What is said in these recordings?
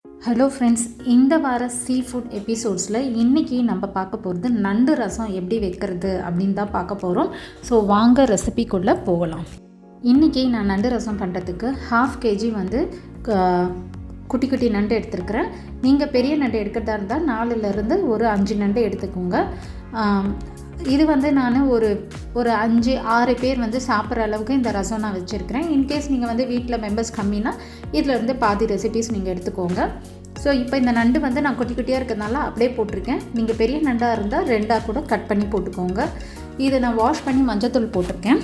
Hello friends, இந்த வார sea food எபிசோட்ஸில் இன்றைக்கி நம்ம பார்க்க போகிறது நண்டு ரசம் எப்படி வைக்கிறது அப்படின்னு தான் பார்க்க போகிறோம். ஸோ வாங்க ரெசிபிக்குள்ளே போகலாம். இன்றைக்கி நான் நண்டு ரசம் பண்ணுறதுக்கு 1/2 kg வந்து குட்டி குட்டி நண்டு எடுத்துருக்கிறேன். நீங்கள் பெரிய நண்டு எடுக்கிறதா இருந்தால் 4லேருந்து ஒரு 5 நண்டு எடுத்துக்கோங்க. இது வந்து நான் ஒரு 5-6 பேர் வந்து சாப்பிட்ற அளவுக்கு இந்த ரசம் நான் வச்சுருக்கிறேன். இன்கேஸ் நீங்கள் வந்து வீட்டில் மெம்பர்ஸ் கம்மினா இதிலேருந்து பாதி ரெசிபீஸ் நீங்கள் எடுத்துக்கோங்க. ஸோ இப்போ இந்த நண்டு வந்து நான் குட்டி குட்டியாக இருக்கிறதுனால அப்படியே போட்டிருக்கேன். நீங்கள் பெரிய நண்டாக இருந்தால் 2ஆக கூட கட் பண்ணி போட்டுக்கோங்க. இதை நான் வாஷ் பண்ணி மஞ்சத்தூள் போட்டிருக்கேன்.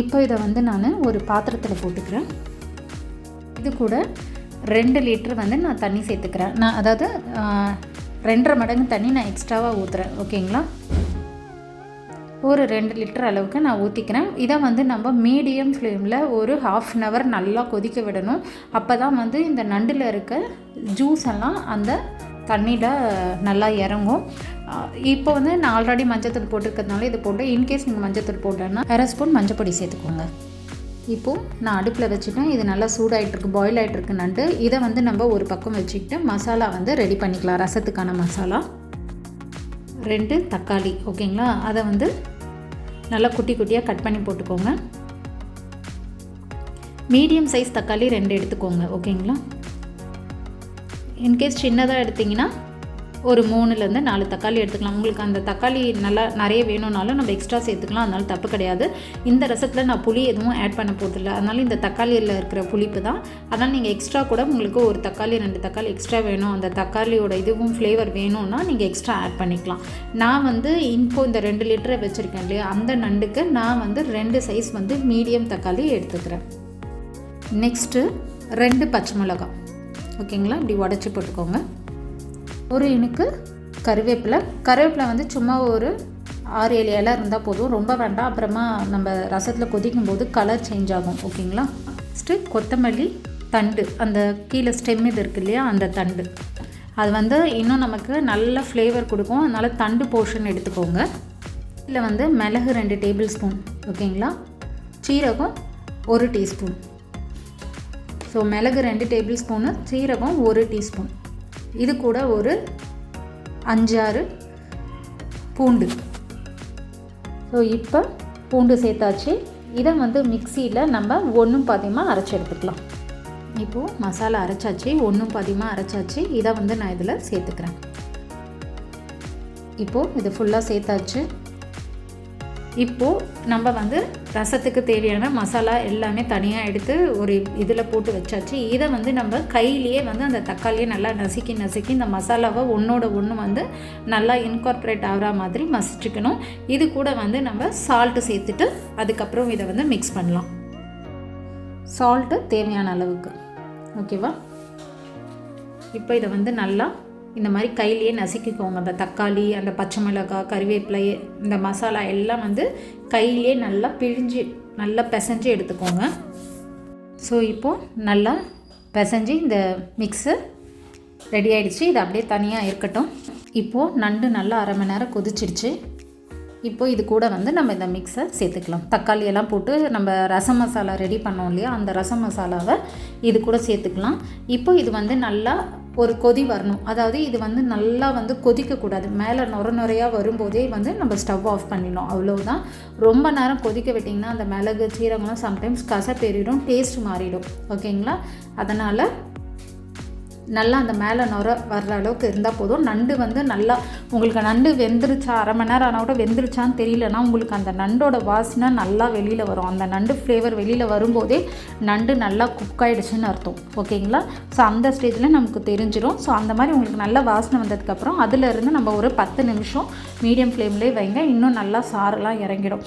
இப்போ இதை வந்து நான் ஒரு பாத்திரத்தில் போட்டுக்கிறேன். இது கூட 2 லிட்டர் வந்து நான் தண்ணி சேர்த்துக்கிறேன். நான் அதாவது 2.5 மடங்கு தண்ணி நான் எக்ஸ்ட்ராவாக ஊற்றுறேன். ஓகேங்களா? ஒரு 2 லிட்டர் அளவுக்கு நான் ஊற்றிக்கிறேன். இதை வந்து நம்ம மீடியம் ஃப்ளேமில் ஒரு 1/2 அன் ஹவர் நல்லா கொதிக்க விடணும். அப்போ தான் வந்து இந்த நண்டில் இருக்க ஜூஸ் எல்லாம் அந்த தண்ணியில் நல்லா இறங்கும். இப்போ வந்து நான் ஆல்ரெடி மஞ்சத்தூள் போட்டிருக்கிறதுனால இது போட்டு, இன்கேஸ் நீங்கள் மஞ்சத்தூள் போட்டேன்னா 1/2 ஸ்பூன் மஞ்சப்பொடி சேர்த்துக்கோங்க. இப்போது நான் அடுப்பில் வச்சுட்டேன். இது நல்லா சூடாகிட்டுருக்கு, பாயில் ஆகிட்டுருக்கு நண்டு. இதை வந்து நம்ம ஒரு பக்கம் வச்சுக்கிட்டு மசாலா வந்து ரெடி பண்ணிக்கலாம். ரசத்துக்கான மசாலா 2 தக்காளி, ஓகேங்களா? அதை வந்து நல்லா குட்டி குட்டியாக கட் பண்ணி போட்டுக்கோங்க. மீடியம் சைஸ் தக்காளி 2 எடுத்துக்கோங்க, ஓகேங்களா? இன்கேஸ் சின்னதாக எடுத்திங்கன்னா ஒரு 3லேருந்து 4 தக்காளி எடுத்துக்கலாம். உங்களுக்கு அந்த தக்காளி நல்லா நிறைய வேணும்னாலும் நம்ம எக்ஸ்ட்ரா சேர்த்துக்கலாம், அதனால தப்பு கிடையாது. இந்த ரசத்தில் நான் புளி எதுவும் ஆட் பண்ண போதில்லை, அதனால் இந்த தக்காளியில் இருக்கிற புளிப்பு தான். அதனால் நீங்கள் எக்ஸ்ட்ரா கூட உங்களுக்கு ஒரு தக்காளி 2 தக்காளி எக்ஸ்ட்ரா வேணும், அந்த தக்காளியோட இதுவும் ஃப்ளேவர் வேணும்னா நீங்கள் எக்ஸ்ட்ரா ஆட் பண்ணிக்கலாம். நான் வந்து இப்போது இந்த 2 லிட்டரை வச்சுருக்கேன் இல்லையா, அந்த நண்டுக்கு நான் வந்து 2 சைஸ் வந்து மீடியம் தக்காளி எடுத்துக்கிறேன். நெக்ஸ்ட்டு 2 பச்சை மிளகாய், ஓகேங்களா? இப்படி உடச்சி போட்டுக்கோங்க. ஒரு இனுக்கு கருவேப்பிலை வந்து சும்மா ஒரு 6-7 இலை இருந்தால் போதும், ரொம்ப வேண்டாம். அப்புறமா நம்ம ரசத்தில் கொதிக்கும் போது கலர் சேஞ்ச் ஆகும், ஓகேங்களா? நெக்ஸ்ட்டு கொத்தமல்லி தண்டு, அந்த கீழே ஸ்டெம் இது இருக்கு இல்லையா, அந்த தண்டு, அது வந்து இன்னும் நமக்கு நல்ல ஃப்ளேவர் கொடுக்கும். அதனால் தண்டு போர்ஷன் எடுத்துக்கோங்க. இதில் வந்து மிளகு 2 டேபிள் ஸ்பூன், ஓகேங்களா? சீரகம் 1 டீஸ்பூன். ஸோ மிளகு 2 டேபிள் ஸ்பூனு, சீரகம் 1 டீஸ்பூன். இது கூட ஒரு 5-6 பூண்டு. ஸோ இப்போ பூண்டு சேர்த்தாச்சு. இதை வந்து மிக்சியில் நம்ம 1 பாதியமாக அரைச்சி எடுத்துக்கலாம். இப்போது மசாலா அரைச்சாச்சு, 1 பாதியமாக அரைச்சாச்சு. இதை வந்து நான் இதில் சேர்த்துக்கிறேன். இப்போது இது ஃபுல்லாக சேர்த்தாச்சு. இப்போது நம்ம வந்து ரசத்துக்கு தேவையான மசாலா எல்லாமே தனியாக எடுத்து ஒரு இதில் போட்டு வச்சாச்சு. இதை வந்து நம்ம கையிலேயே வந்து அந்த தக்காளியை நல்லா நசுக்கி இந்த மசாலாவை ஒன்றோட ஒன்று வந்து நல்லா இன்கார்பரேட் ஆகிற மாதிரி மசிச்சுக்கணும். இது கூட வந்து நம்ம சால்ட்டு சேர்த்துட்டு அதுக்கப்புறம் இதை வந்து மிக்ஸ் பண்ணலாம். சால்ட்டு தேவையான அளவுக்கு, ஓகேவா? இப்போ இதை வந்து நல்லா இந்த மாதிரி கையிலேயே நசுக்கிக்கோங்க. அந்த தக்காளி, அந்த பச்சை மிளகாய், கறிவேப்பிலை, இந்த மசாலா எல்லாம் வந்து கையிலே நல்லா பிழிஞ்சு நல்லா பிசைஞ்சு எடுத்துக்கோங்க. ஸோ இப்போது நல்லா பிசைஞ்சு இந்த மிக்ஸு ரெடி ஆகிடுச்சு. இது அப்படியே தனியாக இருக்கட்டும். இப்போது நண்டு நல்லா 1/2 மணி நேரம் கொதிச்சிடுச்சு. இப்போது இது கூட வந்து நம்ம இந்த மிக்ஸை சேர்த்துக்கலாம். தக்காளி எல்லாம் போட்டு நம்ம ரசம் மசாலா ரெடி பண்ணோம் இல்லையா, அந்த ரசம் மசாலாவை இது கூட சேர்த்துக்கலாம். இப்போ இது வந்து நல்லா ஒரு கொதி வரணும். அதாவது இது வந்து நல்லா வந்து கொதிக்கக்கூடாது. மேலே நுரையாக வரும்போதே வந்து நம்ம ஸ்டவ் ஆஃப் பண்ணிடணும், அவ்வளோதான். ரொம்ப நேரம் கொதிக்க விட்டிங்கன்னா அந்த மிளகு சீரகம்லாம் சம்டைம்ஸ் கசப்பேறிடும், டேஸ்ட் மாறிடும், ஓகேங்களா? அதனால் நல்லா அந்த மேலே நுர வர்ற அளவுக்கு இருந்தால் போதும். நண்டு வந்து நல்லா உங்களுக்கு நண்டு வெந்துருச்சா, 1/2 மணி நேரம் ஆனால் கூட வெந்துருச்சான்னு தெரியலனா உங்களுக்கு அந்த நண்டோட வாசனை நல்லா வெளியில் வரும். அந்த நண்டு ஃப்ளேவர் வெளியில் வரும்போதே நண்டு நல்லா குக் ஆகிடுச்சுன்னு அர்த்தம், ஓகேங்களா? ஸோ அந்த ஸ்டேஜில் நமக்கு தெரிஞ்சிடும். ஸோ அந்த மாதிரி உங்களுக்கு நல்ல வாசனை வந்ததுக்கப்புறம் அதிலிருந்து நம்ம ஒரு 10 நிமிஷம் மீடியம் ஃப்ளேம்லேயே வைங்க. இன்னும் நல்லா சாரெல்லாம் இறங்கிடும்,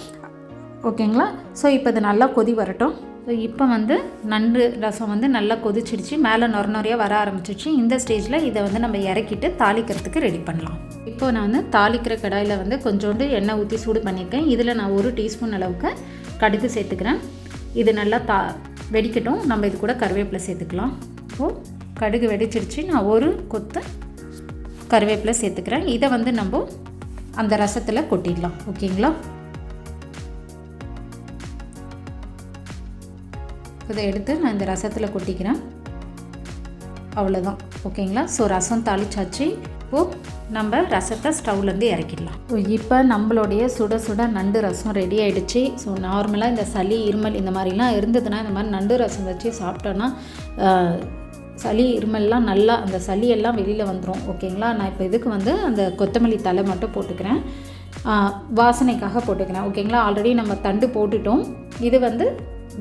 ஓகேங்களா? ஸோ இப்போ இது நல்லா கொதி வரட்டும். ஸோ இப்போ வந்து நண்டு ரசம் வந்து நல்லா கொதிச்சிடுச்சு, மேலே நுரையாக வர ஆரம்பிச்சிடுச்சு. இந்த ஸ்டேஜில் இதை வந்து நம்ம இறக்கிட்டு தாளிக்கிறதுக்கு ரெடி பண்ணலாம். இப்போது நான் வந்து தாளிக்கிற கடாயில் வந்து கொஞ்சோண்டு எண்ணெய் ஊற்றி சூடு பண்ணியிருக்கேன். இதில் நான் 1 டீஸ்பூன் அளவுக்கு கடுகு சேர்த்துக்கிறேன். இது நல்லா வெடிக்கட்டும். நம்ம இது கூட கருவேப்பிலை சேர்த்துக்கலாம். இப்போது கடுகு வெடிச்சிடுச்சு. நான் 1 கொத்து கருவேப்பிலை சேர்த்துக்கிறேன். இதை வந்து நம்ம அந்த ரசத்தில் கொட்டிடலாம், ஓகேங்களா? இதை எடுத்து நான் இந்த ரசத்தில் கொட்டிக்கிறேன். அவ்வளோதான். ஓகேங்களா? ஸோ ரசம் தாளிச்சாச்சு. இப்போது நம்ம ரசத்தை ஸ்டவ்லேருந்து இறக்கிடலாம். ஸோ இப்போ நம்மளுடைய சுட சுட நண்டு ரசம் ரெடி ஆகிடுச்சு. ஸோ நார்மலாக இந்த சளி இருமல் இந்த மாதிரிலாம் இருந்ததுன்னா இந்த மாதிரி நண்டு ரசம் வச்சு சாப்பிட்டோன்னா சளி இருமல்லாம் நல்லா அந்த சளியெல்லாம் வெளியில் வந்துடும். ஓகேங்களா? நான் இப்போ இதுக்கு வந்து அந்த கொத்தமல்லி தழை மட்டும் போட்டுக்கிறேன், வாசனைக்காக போட்டுக்கிறேன். ஓகேங்களா? ஆல்ரெடி நம்ம தண்டு போட்டுட்டோம். இது வந்து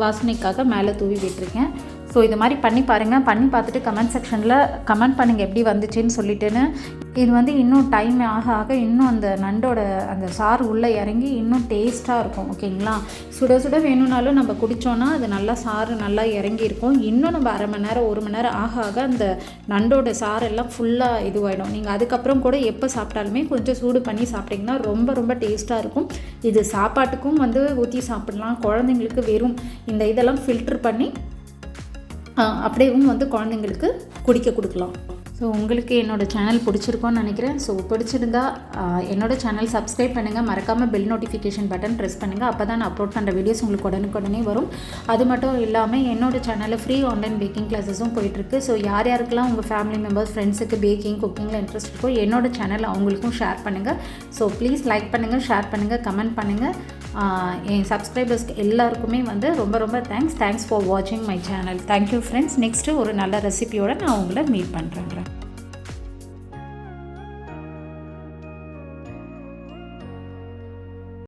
வாசனைக்காக மேலே தூவி விட்டுருக்கேன். ஸோ இது மாதிரி பண்ணி பாருங்கள். பண்ணி பார்த்துட்டு கமெண்ட் செக்ஷனில் கமெண்ட் பண்ணுங்கள் எப்படி வந்துச்சுன்னு சொல்லிட்டுன்னு. இது வந்து இன்னும் டைம் ஆக ஆக இன்னும் அந்த நண்டோட அந்த சாறு உள்ளே இறங்கி இன்னும் டேஸ்ட்டாக இருக்கும். ஓகேங்களா? சுட சுட வேணும்னாலும் நம்ம குடித்தோன்னா அது நல்லா சாறு நல்லா இறங்கியிருக்கும். இன்னும் நம்ம அரை மணி நேரம் 1 மணி நேரம் ஆக ஆக அந்த நண்டோட சாரெல்லாம் ஃபுல்லாக இதுவாகிடும். நீங்கள் அதுக்கப்புறம் கூட எப்போ சாப்பிட்டாலுமே கொஞ்சம் சூடு பண்ணி சாப்பிட்டிங்கன்னா ரொம்ப ரொம்ப டேஸ்ட்டாக இருக்கும். இது சாப்பாட்டுக்கும் வந்து ஊற்றி சாப்பிடலாம். குழந்தைங்களுக்கு வெறும் இந்த இதெல்லாம் ஃபில்ட்ரு பண்ணி அப்படியேவும் வந்து குழந்தைங்களுக்கு குடிக்க கொடுக்கலாம். ஸோ உங்களுக்கு என்னோடய சேனல் பிடிச்சிருக்கோன்னு நினைக்கிறேன். ஸோ பிடிச்சிருந்தா என்னோடய சேனல் சப்ஸ்கிரைப் பண்ணுங்கள். மறக்காமல் பெல் நோட்டிஃபிகேஷன் பட்டன் ப்ரெஸ் பண்ணுங்கள். அப்போ தான் நான் அப்லோட் பண்ணுற வீடியோஸ் உங்களுக்கு உடனுக்குடனே வரும். அது மட்டும் இல்லாமல் என்னோடய சேனலில் ஃப்ரீ ஆன்லைன் பேக்கிங் கிளாஸஸும் போயிட்டுருக்கு. ஸோ யார் யாருக்கெல்லாம் உங்கள் ஃபேமிலி மெம்பர்ஸ் ஃப்ரெண்ட்ஸுக்கு பேக்கிங் குக்கிங்கில் இன்ட்ரெஸ்ட் இருக்கோ என்னோடய சேனல் அவங்களுக்கும் ஷேர் பண்ணுங்கள். ஸோ ப்ளீஸ் லைக் பண்ணுங்கள், ஷேர் பண்ணுங்கள், கமெண்ட் பண்ணுங்கள். என் சப்ஸ்கிரைபர்ஸ்க்கு எல்லாருக்குமே வந்து ரொம்ப ரொம்ப தேங்க்ஸ் ஃபார் வாட்சிங் my channel. Thank you friends. Next ஒரு நல்ல ரெசிபியோடு நான் உங்களை மீட் பண்ணுறேன்.